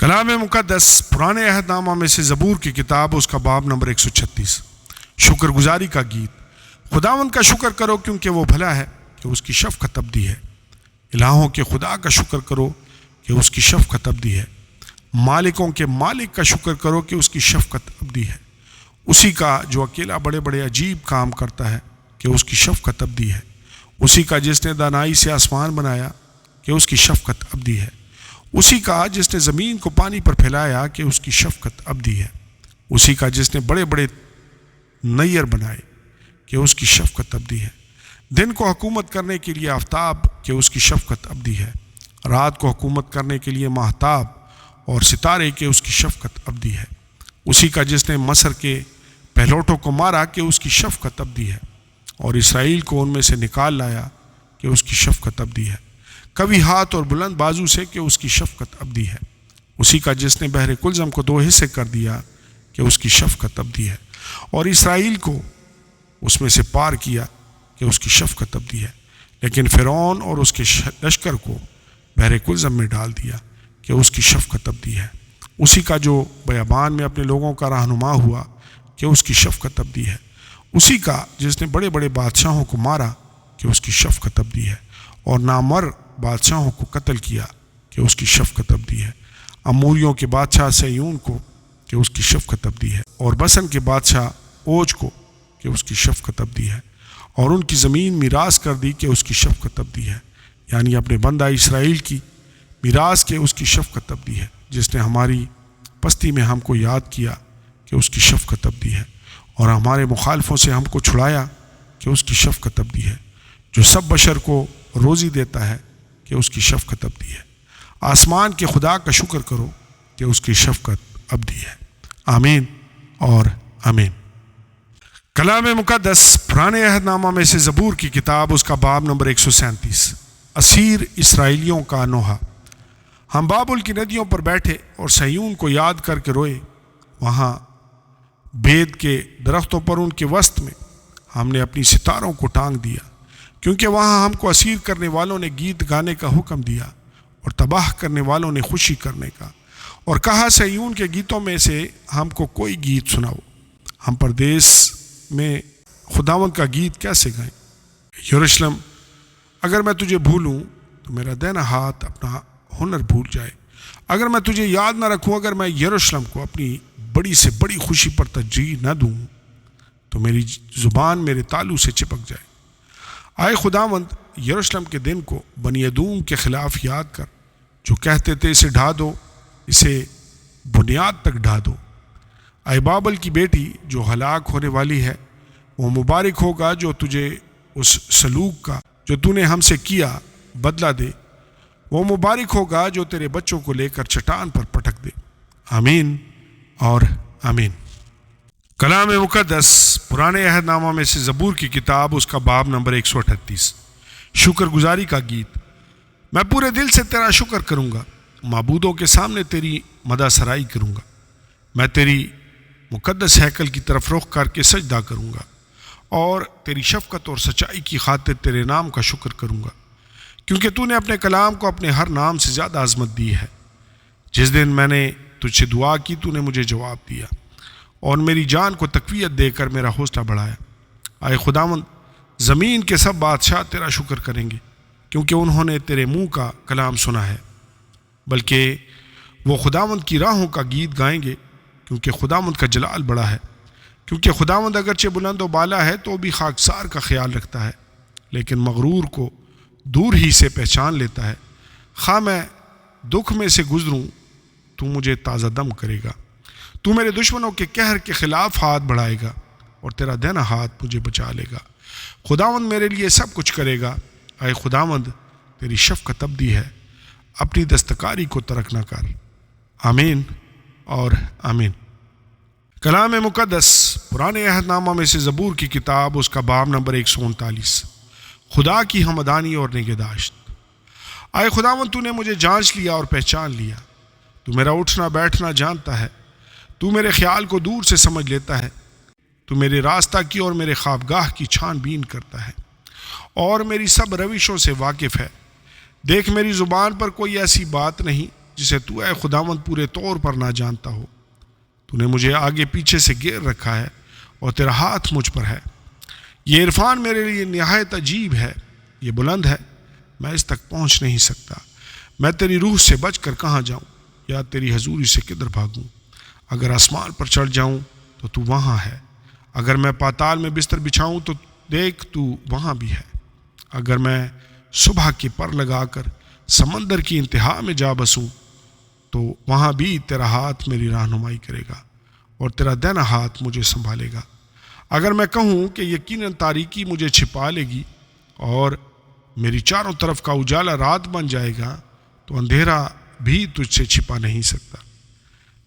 کلام مقدس پرانے عہد نامہ میں سے زبور کی کتاب، اس کا باب نمبر 136، شکر گزاری کا گیت۔ خداوند کا شکر کرو کیونکہ وہ بھلا ہے کہ اس کی شفقت ابدی ہے۔ الہوں کے خدا کا شکر کرو کہ اس کی شفقت ابدی ہے۔ مالکوں کے مالک کا شکر کرو کہ اس کی شفقت ابدی ہے۔ اسی کا جو اکیلا بڑے بڑے عجیب کام کرتا ہے کہ اس کی شفقت ابدی ہے۔ اسی کا جس نے دانائی سے آسمان بنایا کہ اس کی شفقت ابدی ہے۔ اسی کا جس نے زمین کو پانی پر پھیلایا کہ اس کی شفقت ابدی ہے۔ اسی کا جس نے بڑے بڑے نیر بنائے کہ اس کی شفقت ابدی ہے۔ دن کو حکومت کرنے کے لیے آفتاب کہ اس کی شفقت ابدی ہے۔ رات کو حکومت کرنے کے لیے ماہتاب اور ستارے کہ اس کی شفقت ابدی ہے۔ اسی کا جس نے مصر کے پہلوٹوں کو مارا کہ اس کی شفقت ابدی ہے، اور اسرائیل کو ان میں سے نکال لایا کہ اس کی شفقت ابدی ہے۔ کبھی ہاتھ اور بلند بازو سے کہ اس کی شفقت ابدی ہے۔ اسی کا جس نے بحر کلزم کو 2 حصے کر دیا کہ اس کی شفقت ابدی ہے، اور اسرائیل کو اس میں سے پار کیا کہ اس کی شفقت ابدی ہے، لیکن فرعون اور اس کے لشکر کو بحر کلزم میں ڈال دیا کہ اس کی شفقت ابدی ہے۔ اسی کا جو بیابان میں اپنے لوگوں کا رہنما ہوا کہ اس کی شفقت ابدی ہے۔ اسی کا جس نے بڑے بڑے بادشاہوں کو مارا کہ اس کی شفقت ابدی ہے، اور نامر بادشاہوں کو قتل کیا کہ اس کی شفقت ابدی ہے۔ اموریوں کے بادشاہ سیون کو کہ اس کی شفقت ابدی ہے، اور بسن کے بادشاہ اوج کو کہ اس کی شفقت ابدی ہے، اور ان کی زمین میراث کر دی کہ اس کی شفقت ابدی ہے، یعنی اپنے بندہ اسرائیل کی میراث کے اس کی شفقت ابدی ہے، جس نے ہماری پستی میں ہم کو یاد کیا کہ اس کی شفقت ابدی ہے، اور ہمارے مخالفوں سے ہم کو چھڑایا کہ اس کی شفقت ابدی ہے، جو سب بشر کو روزی دیتا ہے کہ اس کی شفقت ابدی ہے۔ آسمان کے خدا کا شکر کرو کہ اس کی شفقت ابدی ہے۔ آمین اور آمین۔ کلام مقدس پرانے عہد نامہ میں سے زبور کی کتاب، اس کا باب نمبر 137، اسیر اسرائیلیوں کا نوحہ۔ ہم بابل کی ندیوں پر بیٹھے اور سیون کو یاد کر کے روئے۔ وہاں بید کے درختوں پر ان کے وسط میں ہم نے اپنی ستاروں کو ٹانگ دیا، کیونکہ وہاں ہم کو اسیر کرنے والوں نے گیت گانے کا حکم دیا، اور تباہ کرنے والوں نے خوشی کرنے کا، اور کہا سیون کے گیتوں میں سے ہم کو کوئی گیت سناؤ۔ ہم پردیس میں خداوند کا گیت کیسے گائیں؟ یروشلم، اگر میں تجھے بھولوں تو میرا دہنا ہاتھ اپنا ہنر بھول جائے۔ اگر میں تجھے یاد نہ رکھوں، اگر میں یروشلم کو اپنی بڑی سے بڑی خوشی پر ترجیح نہ دوں، تو میری زبان میرے تالو سے چپک جائے۔ آئے خداوند، یروشلم کے دن کو بنی ادوم کے خلاف یاد کر، جو کہتے تھے اسے ڈھا دو، اسے بنیاد تک ڈھا دو۔ اے بابل کی بیٹی جو ہلاک ہونے والی ہے، وہ مبارک ہوگا جو تجھے اس سلوک کا جو تو نے ہم سے کیا بدلہ دے۔ وہ مبارک ہوگا جو تیرے بچوں کو لے کر چٹان پر پٹک دے۔ آمین اور آمین۔ کلام مقدس پرانے عہد نامہ میں سے زبور کی کتاب، اس کا باب نمبر 138، شکر گزاری کا گیت۔ میں پورے دل سے تیرا شکر کروں گا، معبودوں کے سامنے تیری مدح سرائی کروں گا۔ میں تیری مقدس ہیکل کی طرف رخ کر کے سجدہ کروں گا، اور تیری شفقت اور سچائی کی خاطر تیرے نام کا شکر کروں گا، کیونکہ تو نے اپنے کلام کو اپنے ہر نام سے زیادہ عظمت دی ہے۔ جس دن میں نے تجھ سے دعا کی تو نے مجھے جواب دیا، اور میری جان کو تقویت دے کر میرا حوصلہ بڑھایا۔ آئے خداوند، زمین کے سب بادشاہ تیرا شکر کریں گے، کیونکہ انہوں نے تیرے منہ کا کلام سنا ہے۔ بلکہ وہ خداوند کی راہوں کا گیت گائیں گے، کیونکہ خداوند کا جلال بڑا ہے۔ کیونکہ خداوند اگرچہ بلند و بالا ہے تو بھی خاکسار کا خیال رکھتا ہے، لیکن مغرور کو دور ہی سے پہچان لیتا ہے۔ خواہ میں دکھ میں سے گزروں تو مجھے تازہ دم کرے گا۔ تو میرے دشمنوں کے قہر کے خلاف ہاتھ بڑھائے گا، اور تیرا دہنا ہاتھ مجھے بچا لے گا۔ خداوند میرے لیے سب کچھ کرے گا۔ اے خداوند، تیری شفقت ابدی ہے، اپنی دستکاری کو ترک نہ کر۔ آمین اور آمین۔ کلام مقدس پرانے عہد نامہ میں سے زبور کی کتاب، اس کا باب نمبر 139، خدا کی حمدانی اور نگہداشت۔ اے خداوند، تو نے مجھے جانچ لیا اور پہچان لیا۔ تو میرا اٹھنا بیٹھنا جانتا ہے، تو میرے خیال کو دور سے سمجھ لیتا ہے۔ تو میرے راستہ کی اور میرے خوابگاہ کی چھان بین کرتا ہے، اور میری سب روشوں سے واقف ہے۔ دیکھ، میری زبان پر کوئی ایسی بات نہیں جسے تو اے خداوند پورے طور پر نہ جانتا ہو۔ تو نے مجھے آگے پیچھے سے گھیر رکھا ہے اور تیرا ہاتھ مجھ پر ہے۔ یہ عرفان میرے لیے نہایت عجیب ہے، یہ بلند ہے، میں اس تک پہنچ نہیں سکتا۔ میں تیری روح سے بچ کر کہاں جاؤں یا تیری حضوری سے کدھر بھاگوں؟ اگر آسمان پر چڑھ جاؤں تو وہاں ہے، اگر میں پاتال میں بستر بچھاؤں تو دیکھ تو وہاں بھی ہے۔ اگر میں صبح کے پر لگا کر سمندر کی انتہا میں جا بسوں تو وہاں بھی تیرا ہاتھ میری رہنمائی کرے گا اور تیرا دائنا ہاتھ مجھے سنبھالے گا۔ اگر میں کہوں کہ یقیناً تاریکی مجھے چھپا لے گی اور میری چاروں طرف کا اجالا رات بن جائے گا، تو اندھیرا بھی تجھ سے چھپا نہیں سکتا،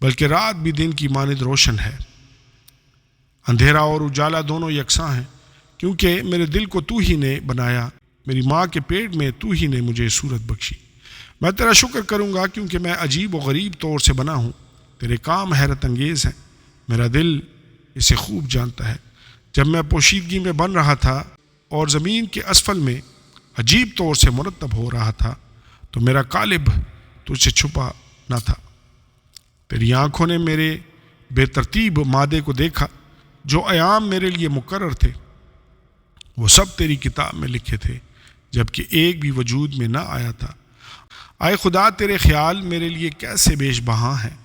بلکہ رات بھی دن کی مانند روشن ہے۔ اندھیرا اور اجالا دونوں یکساں ہیں، کیونکہ میرے دل کو تو ہی نے بنایا، میری ماں کے پیٹ میں تو ہی نے مجھے صورت بخشی۔ میں تیرا شکر کروں گا کیونکہ میں عجیب و غریب طور سے بنا ہوں، تیرے کام حیرت انگیز ہیں، میرا دل اسے خوب جانتا ہے۔ جب میں پوشیدگی میں بن رہا تھا اور زمین کے اسفل میں عجیب طور سے مرتب ہو رہا تھا، تو میرا قالب تجھ سے چھپا نہ تھا۔ تیری آنکھوں نے میرے بے ترتیب مادے کو دیکھا، جو ایام میرے لیے مقرر تھے وہ سب تیری کتاب میں لکھے تھے، جبکہ ایک بھی وجود میں نہ آیا تھا۔ اے خدا، تیرے خیال میرے لیے کیسے بیش بہا ہیں،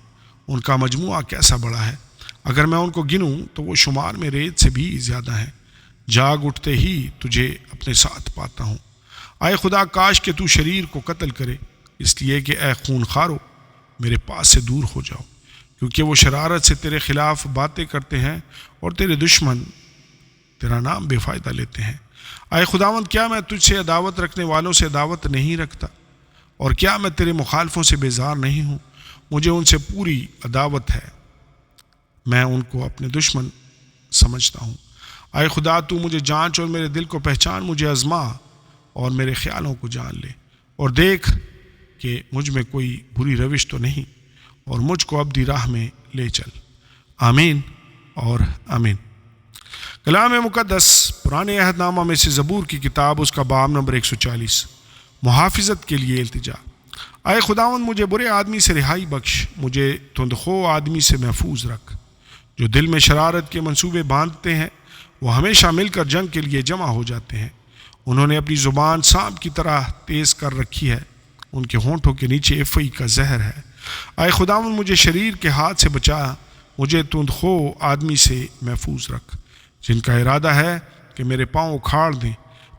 ان کا مجموعہ کیسا بڑا ہے۔ اگر میں ان کو گنوں تو وہ شمار میں ریت سے بھی زیادہ ہیں۔ جاگ اٹھتے ہی تجھے اپنے ساتھ پاتا ہوں۔ اے خدا، کاش کہ تو شریر کو قتل کرے، اس لیے کہ اے خون خارو میرے پاس سے دور ہو جاؤ، کیونکہ وہ شرارت سے تیرے خلاف باتیں کرتے ہیں اور تیرے دشمن تیرا نام بے فائدہ لیتے ہیں۔ اے خداوند، کیا میں تجھ سے عداوت رکھنے والوں سے عداوت نہیں رکھتا، اور کیا میں تیرے مخالفوں سے بیزار نہیں ہوں؟ مجھے ان سے پوری عداوت ہے، میں ان کو اپنے دشمن سمجھتا ہوں۔ اے خدا، تو مجھے جانچ اور میرے دل کو پہچان، مجھے آزما اور میرے خیالوں کو جان لے، اور دیکھ کہ مجھ میں کوئی بری روش تو نہیں، اور مجھ کو ابدی راہ میں لے چل۔ آمین اور آمین۔ کلام مقدس پرانے عہد نامہ میں سے زبور کی کتاب، اس کا باب نمبر 140، محافظت کے لیے التجا۔ اے خداوند، مجھے برے آدمی سے رہائی بخش، مجھے تندخو آدمی سے محفوظ رکھ۔ جو دل میں شرارت کے منصوبے باندھتے ہیں وہ ہمیشہ مل کر جنگ کے لیے جمع ہو جاتے ہیں۔ انہوں نے اپنی زبان سانپ کی طرح تیز کر رکھی ہے، ان کے ہونٹوں کے نیچے افعی کا زہر ہے۔ اے خداوند، مجھے شریر کے ہاتھ سے بچا، مجھے تندخو آدمی سے محفوظ رکھ، جن کا ارادہ ہے کہ میرے پاؤں اکھاڑ دیں۔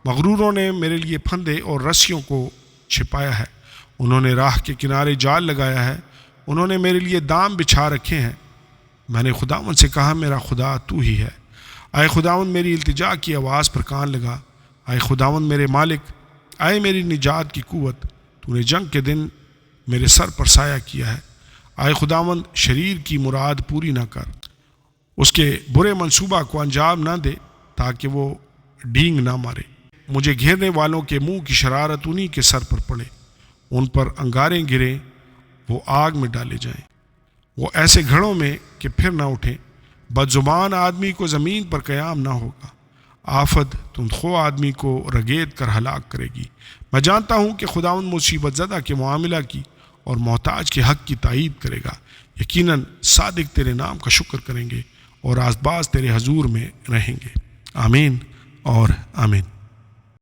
مغروروں نے میرے لیے پھندے اور رسیوں کو چھپایا ہے، انہوں نے راہ کے کنارے جال لگایا ہے، انہوں نے میرے لیے دام بچھا رکھے ہیں۔ میں نے خداوند سے کہا، میرا خدا تو ہی ہے۔ اے خداوند، میری التجا کی آواز پر کان لگا۔ اے خداوند میرے مالک، اے میری نجات کی قوت، تو نے جنگ کے دن میرے سر پر سایہ کیا ہے۔ اے خداوند، شریر کی مراد پوری نہ کر، اس کے برے منصوبہ کو انجام نہ دے، تاکہ وہ ڈینگ نہ مارے۔ مجھے گھیرنے والوں کے منہ کی شرارت انہی کے سر پر پڑے، ان پر انگاریں گریں، وہ آگ میں ڈالے جائیں، وہ ایسے گھڑوں میں کہ پھر نہ اٹھیں۔ بد زبان آدمی کو زمین پر قیام نہ ہوگا، آفت تندخو آدمی کو رگید کر ہلاک کرے گی۔ میں جانتا ہوں کہ خداوند مصیبت زدہ کے معاملہ کی اور محتاج کے حق کی تائید کرے گا۔ یقیناً صادق تیرے نام کا شکر کریں گے اور آس باز تیرے حضور میں رہیں گے۔ آمین اور آمین۔